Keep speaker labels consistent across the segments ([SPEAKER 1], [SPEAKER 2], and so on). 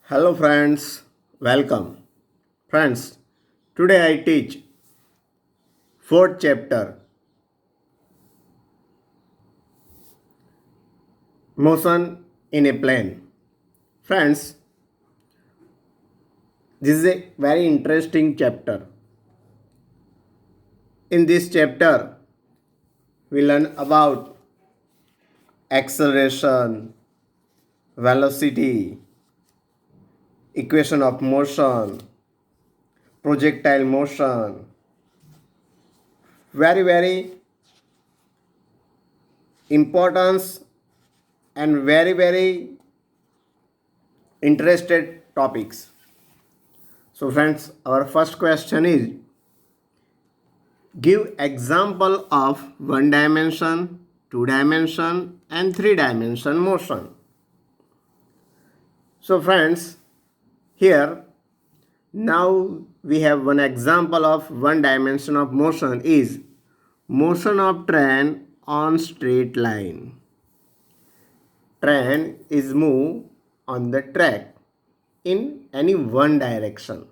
[SPEAKER 1] Hello friends, welcome. Friends, today I teach fourth chapter, motion in a plane. Friends, this is a very interesting chapter. In this chapter, we learn about acceleration, velocity, equation of motion, projectile motion. Very importance and very interested topics. So friends, our first question is give example of one dimension, two dimension and three dimension motion. So friends, here now we have one example of one dimension of motion is motion of train on straight line. Train is moved on the track in any one direction.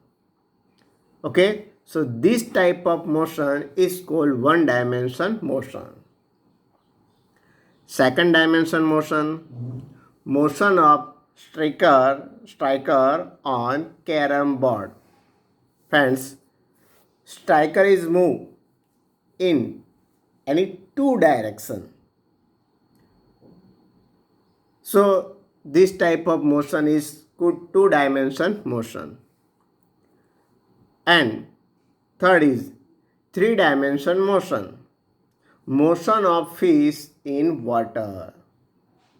[SPEAKER 1] Okay, so this type of motion is called one dimension motion. Second dimension motion, motion of striker on carom board. Friends, striker is moved in any two direction. So this type of motion is called two dimension motion. And third is three dimension motion. Motion of fish in water.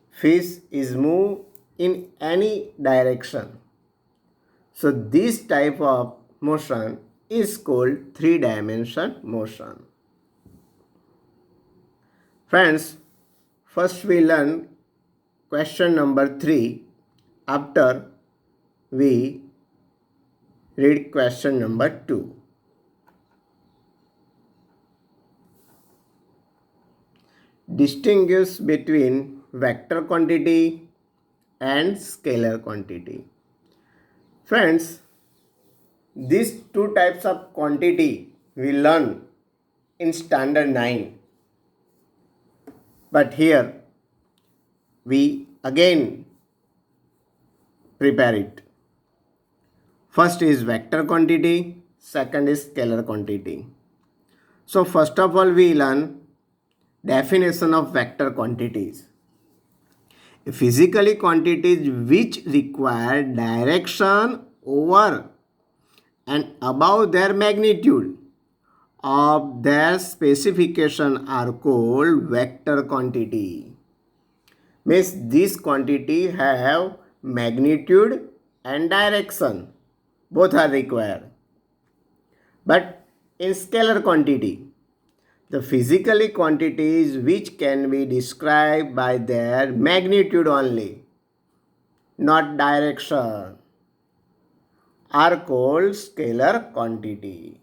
[SPEAKER 1] Fish is moved in any direction. So this type of motion is called three dimension motion. Friends, first we learn question number 3 after we read question number 2. Distinguish between vector quantity and scalar quantity. Friends, these two types of quantity we learn in standard 9. But here we again prepare it. First is vector quantity, second is scalar quantity. So first of all we learn definition of vector quantities. Physically quantities which require direction over and above their magnitude of their specification are called vector quantity. Means this quantity have magnitude and direction. Both are required. But in scalar quantity, the physically quantities which can be described by their magnitude only, not direction, are called scalar quantity.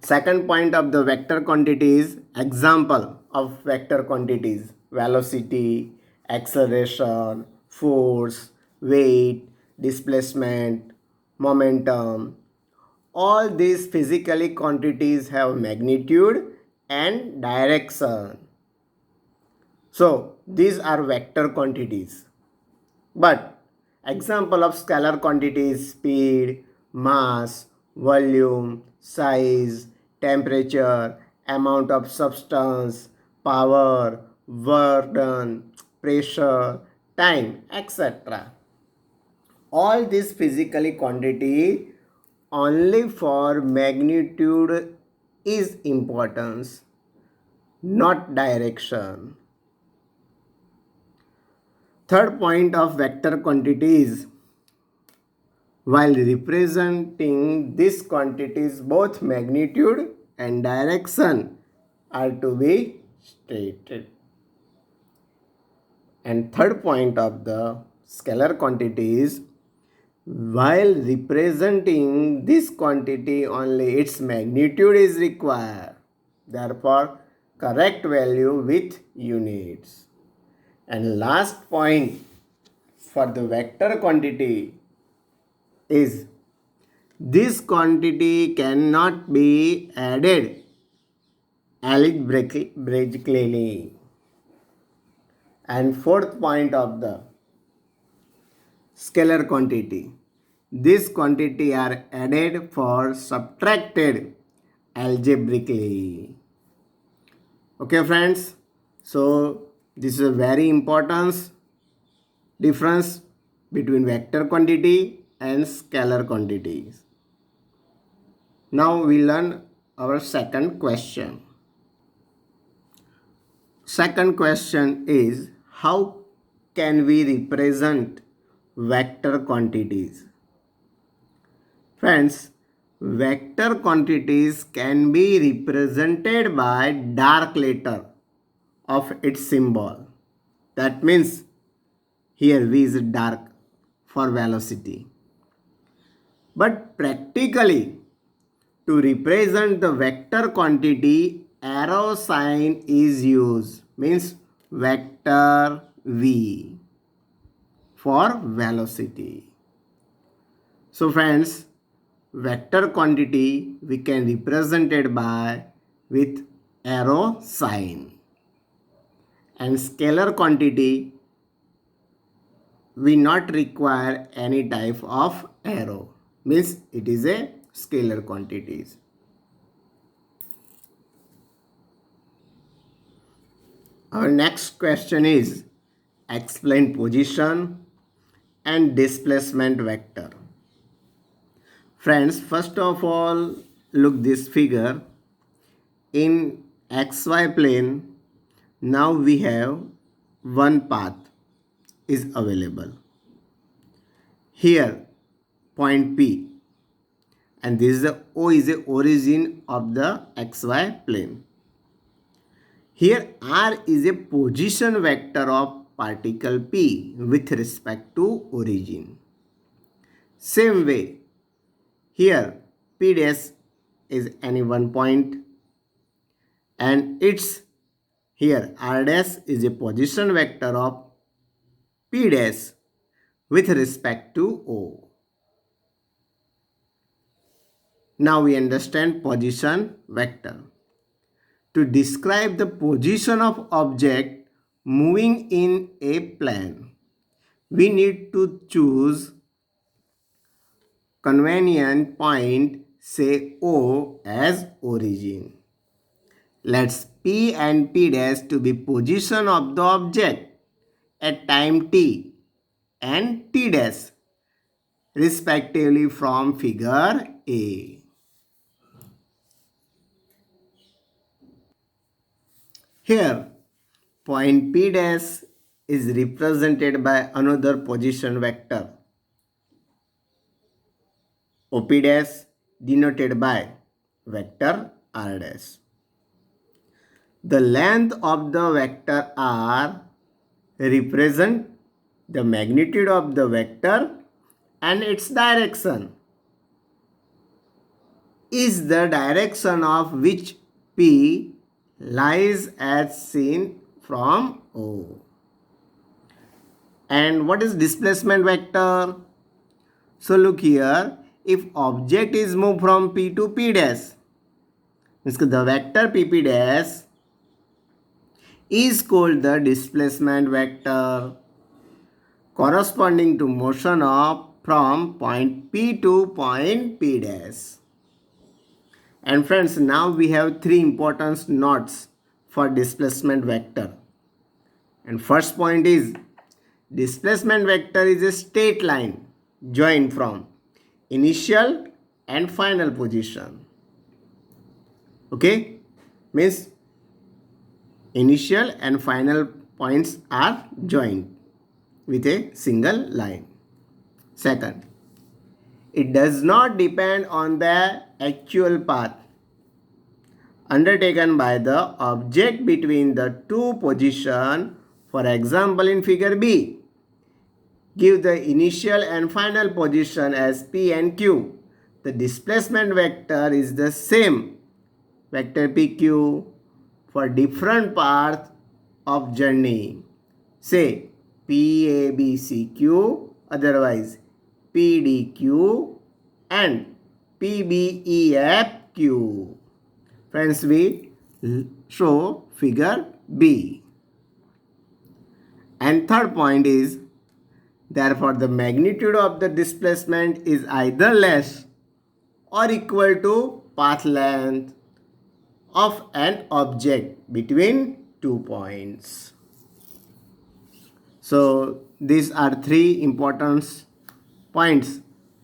[SPEAKER 1] Second point of the vector quantities, example of vector quantities, velocity, acceleration, force, weight, displacement, momentum. All these physically quantities have magnitude and direction. So these are vector quantities. But example of scalar quantities, speed, mass, volume, size, temperature, amount of substance, power, work done, pressure, time, etc. All these physically quantity only for magnitude is importance, not direction. Third point of vector quantity is while representing these quantities, both magnitude and direction are to be stated. And third point of the scalar quantity is while representing this quantity only its magnitude is required. Therefore, correct value with units. And last point for the vector quantity is this quantity cannot be added algebraically. And fourth point of the scalar quantity. This quantity are added for subtracted algebraically. Okay friends, so this is a very important difference between vector quantity and scalar quantities. Now we learn our second question. Second question is, how can we represent vector quantities? Friends, vector quantities can be represented by dark letter of its symbol. That means here V is dark for velocity. But practically, to represent the vector quantity, arrow sign is used. Means vector V for velocity. So friends, vector quantity we can represent it by with arrow sign. And scalar quantity we not require any type of arrow. Means it is a scalar quantities. Our next question is, explain position and displacement vector. Friends, first of all, look this figure. In xy plane, now we have one path is available. Here, point P, and this is the O is the origin of the xy plane. Here R is a position vector of particle P with respect to origin. Same way, here P dash is any one point and its here R dash is a position vector of P dash with respect to O. Now we understand position vector. To describe the position of object moving in a plane, we need to choose convenient point, say O as origin. Let's P and P dash to be position of the object at time t and t dash respectively from figure A. Here, point P dash is represented by another position vector, OP dash denoted by vector R dash. The length of the vector R represent the magnitude of the vector and its direction is the direction of which P lies as seen from O. And what is displacement vector? So look here, if object is moved from P to P dash, means the vector PP dash is called the displacement vector corresponding to motion of from point P to point P dash. And friends, now we have three important notes for displacement vector. And first point is, displacement vector is a straight line joined from initial and final position. Okay, means initial and final points are joined with a single line. Second, it does not depend on the actual path undertaken by the object between the two positions. For example, in figure B, give the initial and final position as P and Q. The displacement vector is the same vector PQ for different paths of journey. Say PABCQ, otherwise PDQ and PBEFQ. Friends, we show figure B. And third point is, therefore the magnitude of the displacement is either less or equal to path length of an object between 2 points. So these are three important points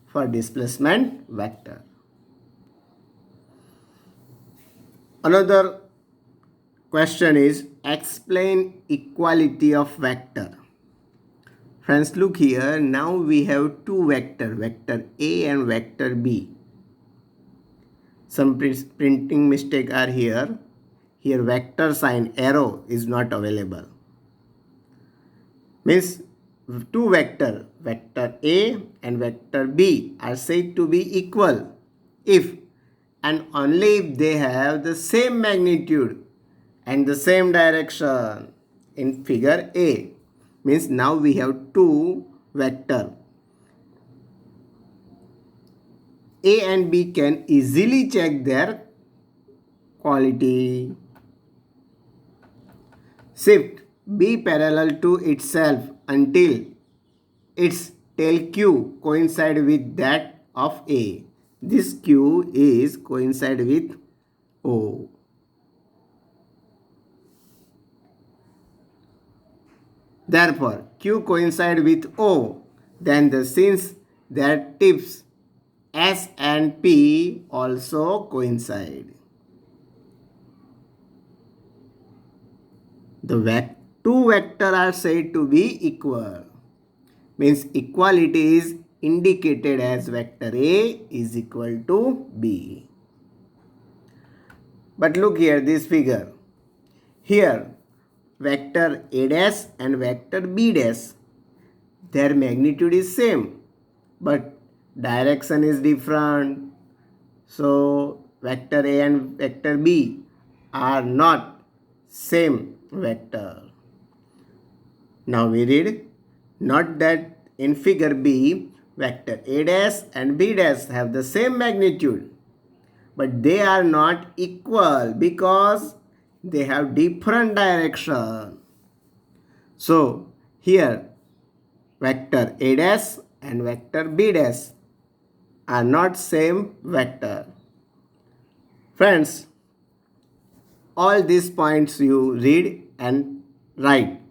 [SPEAKER 1] for displacement vector. Another question is, explain equality of vector. Friends, look here. Now we have two vector, vector A and vector B. Some printing mistake are here. Here vector sign arrow is not available. Means two vector, vector A and vector B are said to be equal if and only if they have the same magnitude and the same direction in figure A. Means now we have two vector. A and B can easily check their quality. Shift B parallel to itself until its tail Q coincide with that of A. This Q is coincide with O. Therefore, Q coincide with O, then since their tips S and P also coincide. The two vectors are said to be equal. Means equality is indicated as vector A is equal to B. But look here, this figure. Here, vector A dash and vector B dash, their magnitude is same, but direction is different. So, vector A and vector B are not same vector. Now we read, not that in figure B, vector A dash and B dash have the same magnitude, but they are not equal because they have different direction. So here vector A dash and vector B dash are not same vector. Friends, all these points you read and write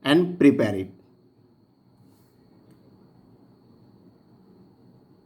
[SPEAKER 1] and prepare it.